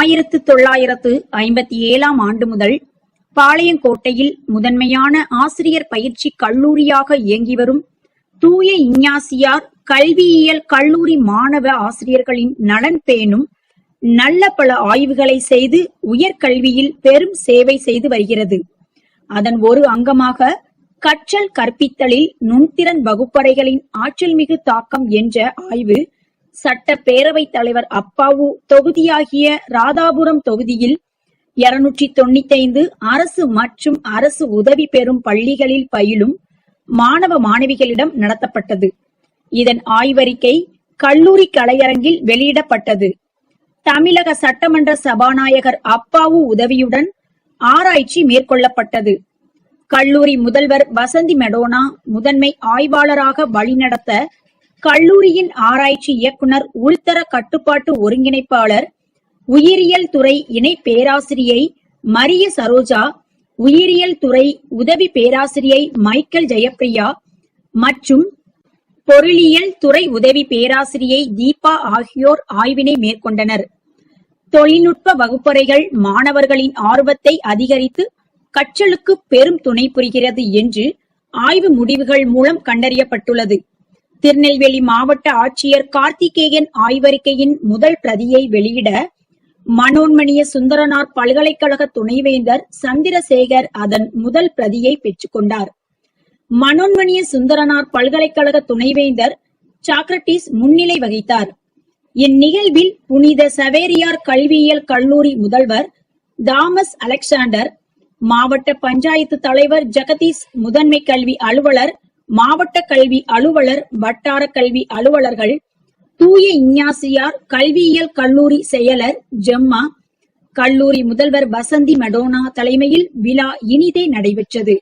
1957 ஆண்டு முதல் பாளையங்கோட்டையில் முதன்மையான ஆசிரியர் பயிற்சி கல்லூரியாக இயங்கி வரும் தூய இஞ்ஞாசியார் கல்வியியல் கல்லூரி மாணவ ஆசிரியர்களின் நலன் பேணும் நல்ல பல ஆய்வுகளை செய்து உயர்கல்வியில் பெரும் சேவை செய்து வருகிறது. அதன் ஒரு அங்கமாக கற்றல் கற்பித்தலில் நுண்திறன் வகுப்பறைகளின் ஆற்றல்மிகு தாக்கம் என்ற ஆய்வு சட்ட பேரவைத் தலைவர் அப்பாவு தொகுதியாகிய ராதாபுரம் தொகுதியில் 295 அரசு மற்றும் அரசு உதவி பெறும் பள்ளிகளில் பயிலும் மாணவ மாணவிகளிடம் நடத்தப்பட்டது. இதன் ஆய்வறிக்கை கல்லூரி கலையரங்கில் வெளியிடப்பட்டது. தமிழக சட்டமன்ற சபாநாயகர் அப்பாவு உதவியுடன் ஆராய்ச்சி மேற்கொள்ளப்பட்டது. கல்லூரி முதல்வர் வசந்தி மெடோனா முதன்மை ஆய்வாளராக வழிநடத்த கல்லூரியின் ஆராய்ச்சி இயக்குனர் உள்தர கட்டுப்பாட்டு ஒருங்கிணைப்பாளர் உயிரியல் துறை இணை பேராசிரியை மரிய சரோஜா, உயிரியல் துறை உதவி பேராசிரியை மைக்கேல் ஜெயப்பிரியா மற்றும் பொருளியல் துறை உதவி பேராசிரியை தீபா ஆகியோர் ஆய்வினை மேற்கொண்டனர். தொழில்நுட்ப வகுப்பறைகள் மாணவர்களின் ஆர்வத்தை அதிகரித்து கற்றலுக்கு பெரும் துணை புரிகிறது என்று ஆய்வு முடிவுகள் மூலம் கண்டறியப்பட்டுள்ளது. திருநெல்வேலி மாவட்ட ஆட்சியர் கார்த்திகேயன் ஆய்வறிக்கையின் முதல் பிரதியை வெளியிட மனோன்மணிய சுந்தரனார் பல்கலைக்கழக துணைவேந்தர் சந்திரசேகர் அதன் முதல் பிரதியை பெற்றுக் கொண்டார். மனோன்மணிய சுந்தரனார் பல்கலைக்கழக துணைவேந்தர் சாக்ரட்டிஸ் முன்னிலை வகித்தார். இந்நிகழ்வில் புனித சவேரியார் கல்வியியல் கல்லூரி முதல்வர் தாமஸ் அலெக்சாண்டர், மாவட்ட பஞ்சாயத்து தலைவர் ஜெகதீஷ், முதன்மை கல்வி அலுவலர், மாவட்ட கல்வி அலுவலர், வட்டார கல்வி அலுவலர்கள், தூய இஞ்ஞாசியார் கல்வியியல் கல்லூரி செயலர் ஜெம்மா, கல்லூரி முதல்வர் வசந்தி மெடோனா தலைமையில் விழா இனிதே நடைபெற்றது.